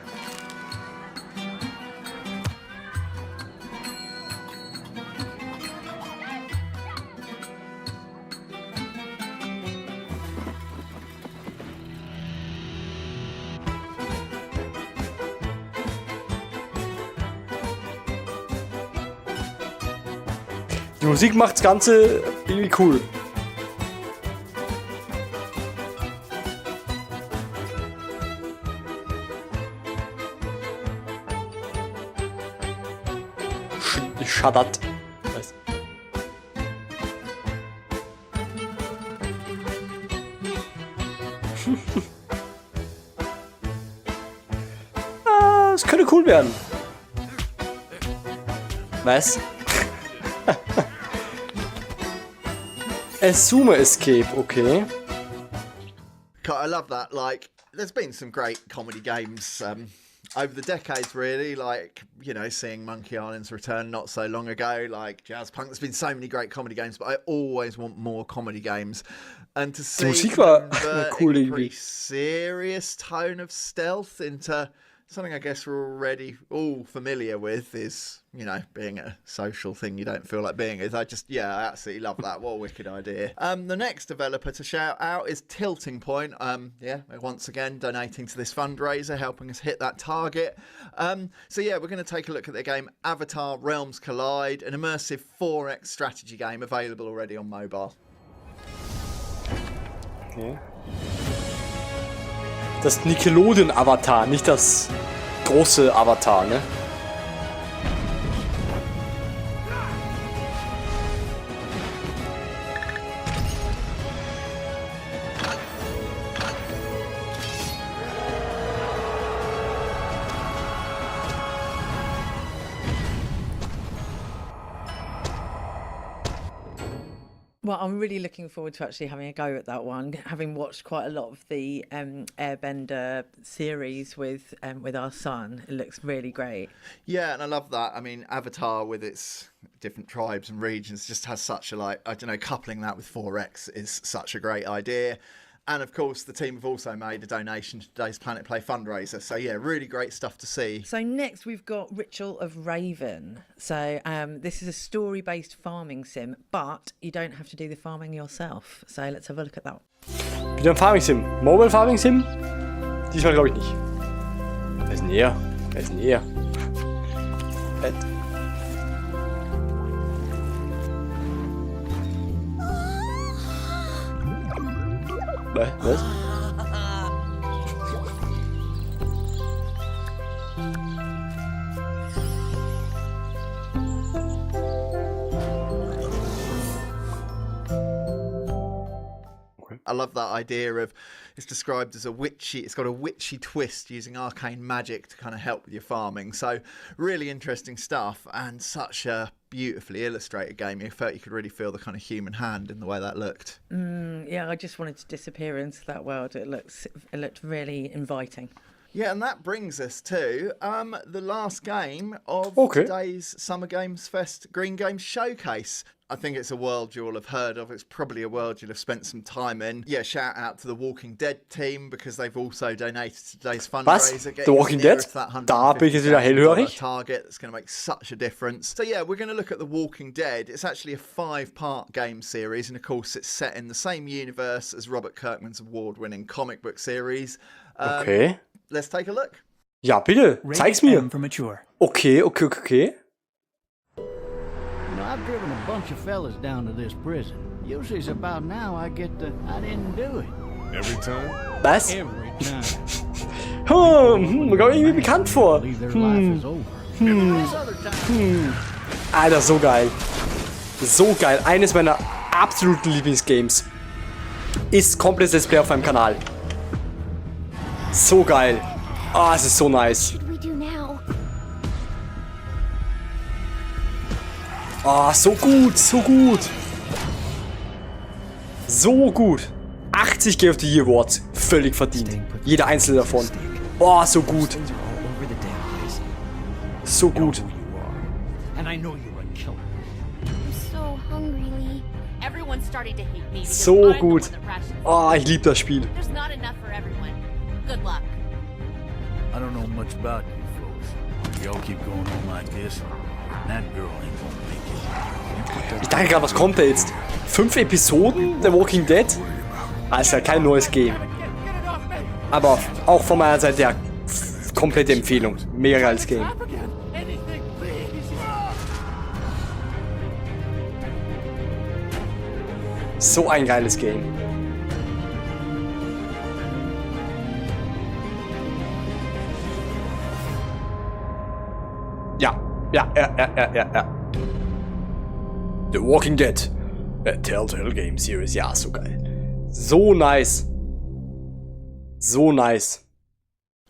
A: Die Musik macht das Ganze irgendwie cool. Schadat. Es könnte cool werden. Was? Azuma Escape, okay.
B: I love that. Like, there's been some great comedy games over the decades, really. Like, you know, seeing Monkey Island's return not so long ago, like Jazz Punk. There's been so many great comedy games, but I always want more comedy games. And to see a pretty serious tone of stealth into something I guess we're already all familiar with is, you know, being a social thing you don't feel like being is. I absolutely love that. What a wicked idea. The next developer to shout out is Tilting Point. Once again, donating to this fundraiser, helping us hit that target. We're going to take a look at the game Avatar Realms Collide, an immersive 4X strategy game available already on mobile.
A: Okay. Das Nickelodeon-Avatar, nicht das große Avatar, ne?
C: Well, I'm really looking forward to actually having a go at that one, having watched quite a lot of the Airbender series with our son. It looks really great.
B: Yeah, and I love that. I mean, Avatar with its different tribes and regions just has such a, coupling that with 4X is such a great idea. And of course, the team have also made a donation to today's Planet Play fundraiser. So yeah, really great stuff to see.
C: So next we've got Ritual of Raven. So this is a story-based farming sim, but you don't have to do the farming yourself. So let's have a look at that.
A: Wieder ein Farming Sim. Mobile Farming Sim? Diesmal glaube ich nicht. Wer ist denn er? Wer ist denn er? Was?
B: I love that idea of it's described as it's got a witchy twist using arcane magic to kind of help with your farming. So really interesting stuff and such a beautifully illustrated game. You felt you could really feel the kind of human hand in the way that looked.
C: Yeah, I just wanted to disappear into that world. It looked really inviting.
B: Yeah, and that brings us to the last game of today's Summer Games Fest Green Games Showcase. I think it's a world you'll have heard of. It's probably a world you'll have spent some time in. Yeah, shout out to the Walking Dead team because they've also donated to today's fundraiser.
A: Was? The Walking Dead? Da bin ich jetzt wieder hellhörig.
B: Target that's going to make such a difference. So yeah, we're going to look at the Walking Dead. It's actually a 5-part game series, and of course it's set in the same universe as Robert Kirkman's award-winning comic book series.
A: Okay.
B: Let's take a look.
A: Ja, bitte. Zeig's mir. Okay.
Q: I've driven a bunch of fellas down to this prison. Usually it's about now I get the I didn't do it.
E: Every time?
A: Was?
Q: Every time.
A: Kommt irgendwie bekannt vor. Alter, so geil. So geil. Eines meiner absoluten Lieblingsgames. Ist komplettes Let's Play auf meinem Kanal. So geil. Ah, es ist so nice. Ah, so gut, so gut. So gut. 80 Game of the Year Awards. Völlig verdient. Jeder einzelne davon. Oh, so gut. So gut. So gut. Oh, ich liebe das Spiel.
Q: I don't know much about you folks. Y'all keep going on like this, that girl ain't gonna make it.
A: Ich dachte gerade, was kommt da jetzt? 5 Episoden The Walking Dead? Ah, ist ja kein neues Game. Aber auch von meiner Seite her komplette Empfehlung. Mega geiles Game. So ein geiles Game. Ja. The Walking Dead. Telltale Game Series. Ja, so geil. So nice. So nice.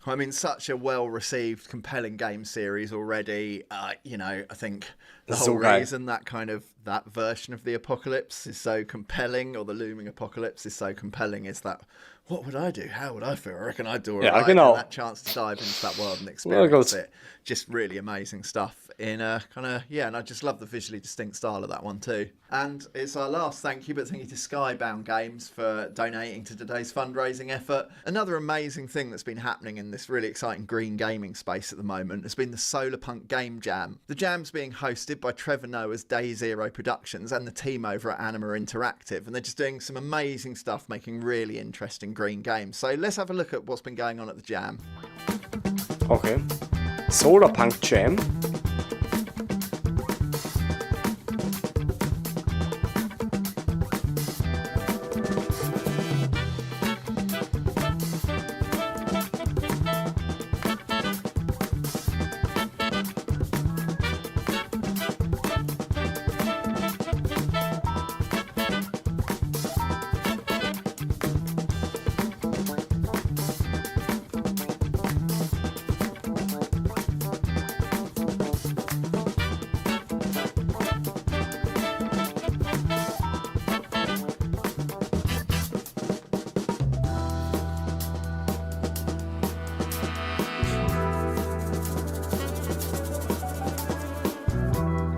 B: I mean, such a well-received, compelling game series already. You know, I think the whole reason that version of the apocalypse is so compelling, or the looming apocalypse is so compelling, is that what would I do? How would I feel? I reckon I'd do it.
A: Yeah, genau.
B: And that chance to dive into that world and experience it. Just really amazing stuff in a and I just love the visually distinct style of that one too. And it's our last thank you, but thank you to Skybound Games for donating to today's fundraising effort. Another amazing thing that's been happening in this really exciting green gaming space at the moment has been the Solarpunk Game Jam. The jam's being hosted by Trevor Noah's Day Zero Productions and the team over at Anima Interactive, and they're just doing some amazing stuff, making really interesting green games. So let's have a look at what's been going on at the jam.
A: Okay. Solarpunk Jam.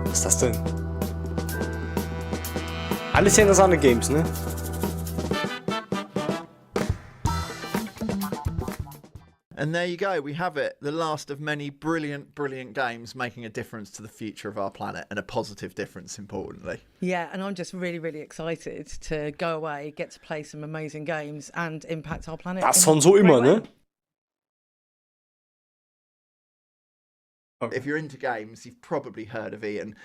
A: Was ist das denn? Alles sehr interessante Games, ne?
B: And there you go, we have it. The last of many brilliant games making a difference to the future of our planet, and a positive difference, importantly.
C: Yeah, and I'm just really excited to go away, get to play some amazing games and impact our planet.
A: Das schon so immer, ne?
B: If you're into games, you've probably heard of Ian.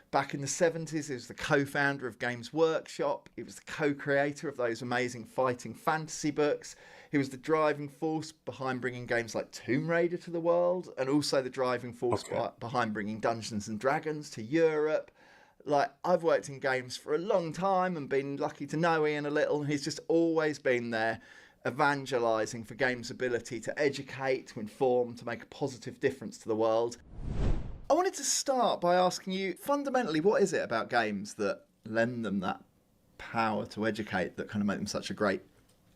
B: Back in the 70s, he was the co-founder of Games Workshop. He was the co-creator of those amazing fighting fantasy books. He was the driving force behind bringing games like Tomb Raider to the world, and also the driving force behind bringing Dungeons and Dragons to Europe. Like, I've worked in games for a long time and been lucky to know Ian a little. He's just always been there, evangelising for games' ability to educate, to inform, to make a positive difference to the world. I wanted to start by asking you, fundamentally, what is it about games that lend them that power to educate, that kind of make them such a great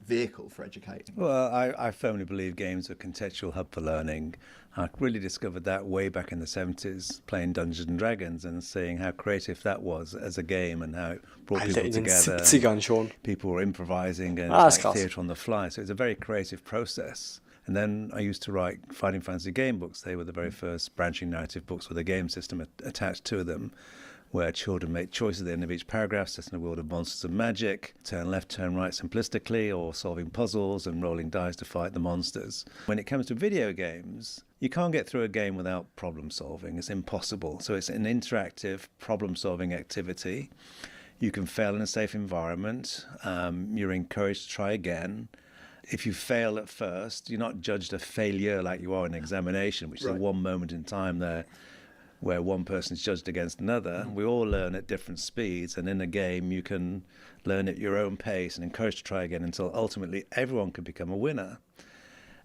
B: vehicle for educating?
R: Well, I firmly believe games are a contextual hub for learning. I really discovered that way back in the 70s, playing Dungeons and Dragons and seeing how creative that was as a game and how it brought people together.
A: 70ern schon.
R: People were improvising and theatre on the fly. So it's a very creative process. And then I used to write Fighting Fantasy game books. They were the very first branching narrative books with a game system attached to them, where children make choices at the end of each paragraph, set in a world of monsters and magic, turn left, turn right simplistically, or solving puzzles and rolling dice to fight the monsters. When it comes to video games, you can't get through a game without problem solving. It's impossible. So it's an interactive problem solving activity. You can fail in a safe environment. You're encouraged to try again. If you fail at first, you're not judged a failure like you are in an examination, which is the one moment in time there where one person is judged against another. We all learn at different speeds, and in a game you can learn at your own pace and encouraged to try again until ultimately everyone can become a winner.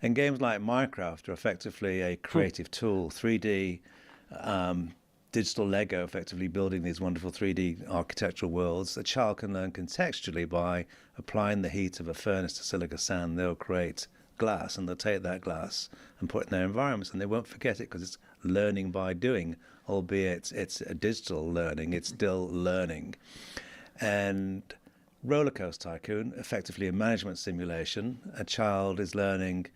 R: And games like Minecraft are effectively a creative tool, 3D digital Lego, effectively building these wonderful 3D architectural worlds. A child can learn contextually by applying the heat of a furnace to silica sand. They'll create glass, and they'll take that glass and put it in their environments, and they won't forget it because it's learning by doing, albeit it's a digital learning, it's still learning. And Roller Coaster Tycoon, effectively a management simulation. A child is learning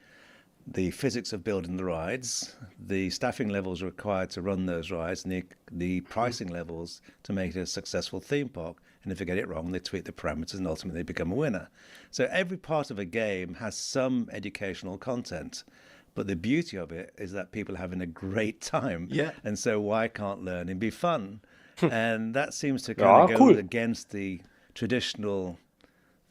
R: the physics of building the rides, the staffing levels required to run those rides, and the pricing levels to make it a successful theme park. And if they get it wrong, they tweak the parameters and ultimately they become a winner. So every part of a game has some educational content. But the beauty of it is that people are having a great time.
B: Yeah.
R: And so why can't learning be fun? And that seems to kind of go against the traditional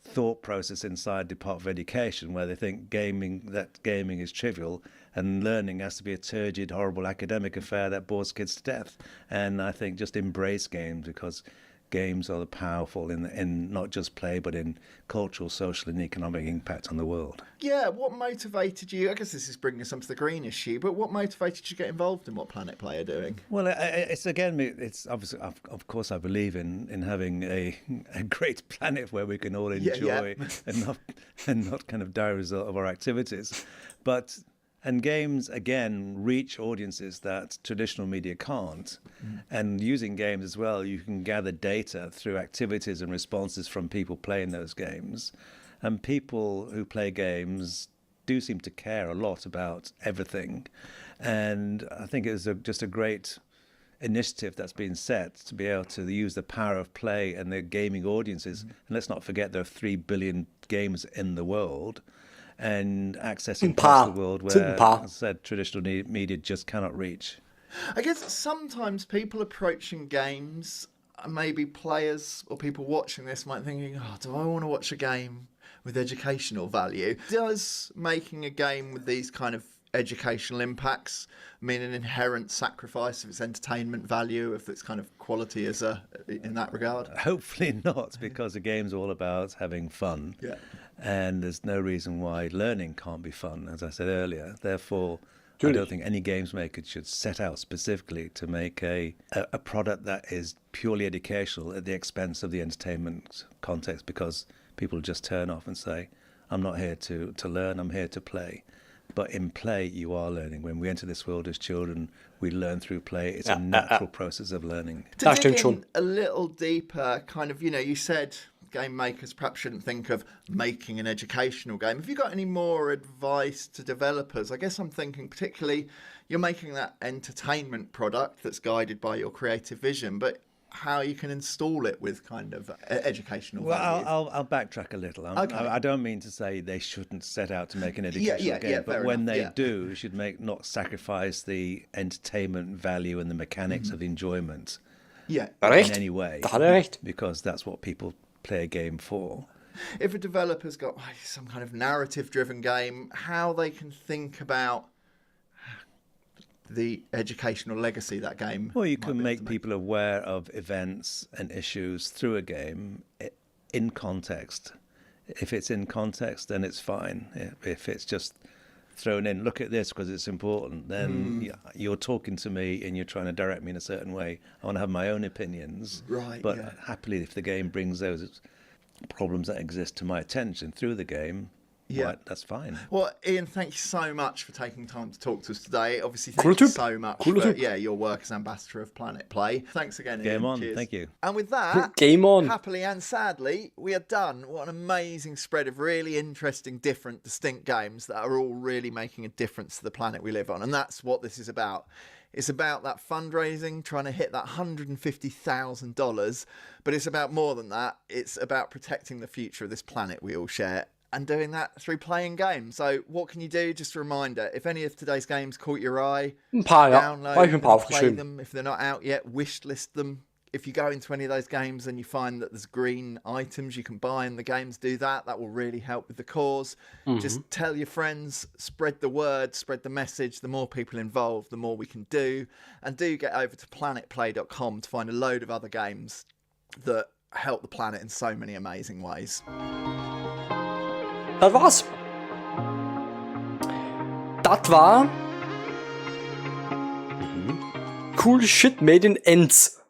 R: thought process inside the Department of Education, where they think gaming is trivial and learning has to be a turgid, horrible academic affair that bores kids to death. And I think just embrace games, because games are powerful in not just play, but in cultural, social, and economic impact on the world.
B: Yeah, what motivated you? I guess this is bringing us onto the green issue, but what motivated you to get involved in what Planet Play are doing?
R: Well, it's obviously, of course, I believe in having a great planet where we can all enjoy and not kind of die as a result of our activities, and games, again, reach audiences that traditional media can't. And using games as well, you can gather data through activities and responses from people playing those games. And people who play games do seem to care a lot about everything. And I think it was just a great initiative that's been set to be able to use the power of play and the gaming audiences. And let's not forget there are 3 billion games in the world, and accessing parts of the world where, as I said, traditional media just cannot reach.
B: I guess sometimes people approaching games, maybe players or people watching this might think, do I want to watch a game with educational value? Does making a game with these kind of educational impacts mean an inherent sacrifice of its entertainment value, of its kind of quality in that regard?
R: Hopefully not, because the game's all about having fun.
B: Yeah.
R: And there's no reason why learning can't be fun, as I said earlier. Therefore, I don't think any games maker should set out specifically to make a product that is purely educational at the expense of the entertainment context, because people just turn off and say, I'm not here to learn, I'm here to play. But in play, you are learning. When we enter this world as children, we learn through play. It's a natural process of learning.
B: To dig in a little deeper, kind of, you said game makers perhaps shouldn't think of making an educational game. Have you got any more advice to developers? I guess I'm thinking particularly you're making that entertainment product that's guided by your creative vision, but how you can install it with kind of educational value.
R: Well, I'll backtrack a little. I don't mean to say they shouldn't set out to make an educational game, but when they do, you should not sacrifice the entertainment value and the mechanics of enjoyment in any way, because that's what people play a game for.
B: If a developer's got some kind of narrative-driven game, how they can think about the educational legacy that game.
R: Well, you can make people aware of events and issues through a game in context. If it's in context, then it's fine. If it's just thrown in, look at this because it's important, then you're talking to me and you're trying to direct me in a certain way. I want to have my own opinions.
B: Right.
R: But happily, if the game brings those problems that exist to my attention through the game, that's fine.
B: Well, Ian, thank you so much for taking time to talk to us today. Obviously, thank you so much for your work as ambassador of Planet Play. Thanks again, Ian.
R: Game on.
B: Cheers.
R: Thank you.
B: And with that,
A: game on.
B: Happily and sadly, we are done. What an amazing spread of really interesting, different, distinct games that are all really making a difference to the planet we live on. And that's what this is about. It's about that fundraising, trying to hit that $150,000. But it's about more than that. It's about protecting the future of this planet we all share, and doing that through playing games. So what can you do? Just a reminder, if any of today's games caught your eye, download them, play them. If they're not out yet, wishlist them. if you go into any of those games and you find that there's green items you can buy in the games, do that. That will really help with the cause. Just tell your friends, spread the word, spread the message. The more people involved, the more we can do. And do get over to planetplay.com to find a load of other games that help the planet in so many amazing ways.
A: Das war's. Das war Cool Shit made in Ends.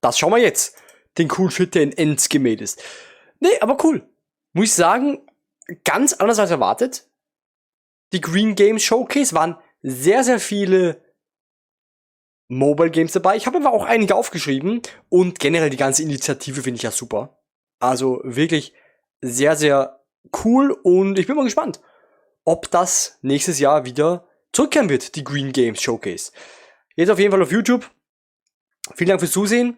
A: Das schauen wir jetzt. Den Cool Shit, der in Ends gemäht ist. Nee, aber cool. Muss ich sagen, ganz anders als erwartet. Die Green Games Showcase waren sehr, sehr viele Mobile Games dabei. Ich habe aber auch einige aufgeschrieben. Und generell die ganze Initiative finde ich ja super. Also wirklich sehr, sehr cool. Und ich bin mal gespannt, ob das nächstes Jahr wieder zurückkehren wird, die Green Games Showcase. Jetzt auf jeden Fall auf YouTube. Vielen Dank fürs Zusehen.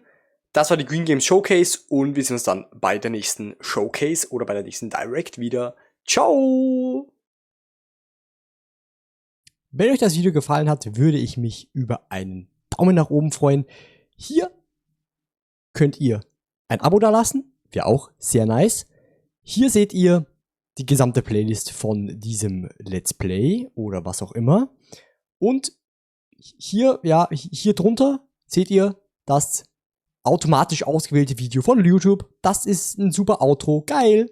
A: Das war die Green Games Showcase und wir sehen uns dann bei der nächsten Showcase oder bei der nächsten Direct wieder. Ciao!
S: Wenn euch das Video gefallen hat, würde ich mich über einen Daumen nach oben freuen. Hier könnt ihr ein Abo dalassen, wäre auch sehr nice. Hier seht ihr die gesamte Playlist von diesem Let's Play oder was auch immer. Und hier, ja, hier drunter seht ihr das automatisch ausgewählte Video von YouTube. Das ist ein super Outro. Geil!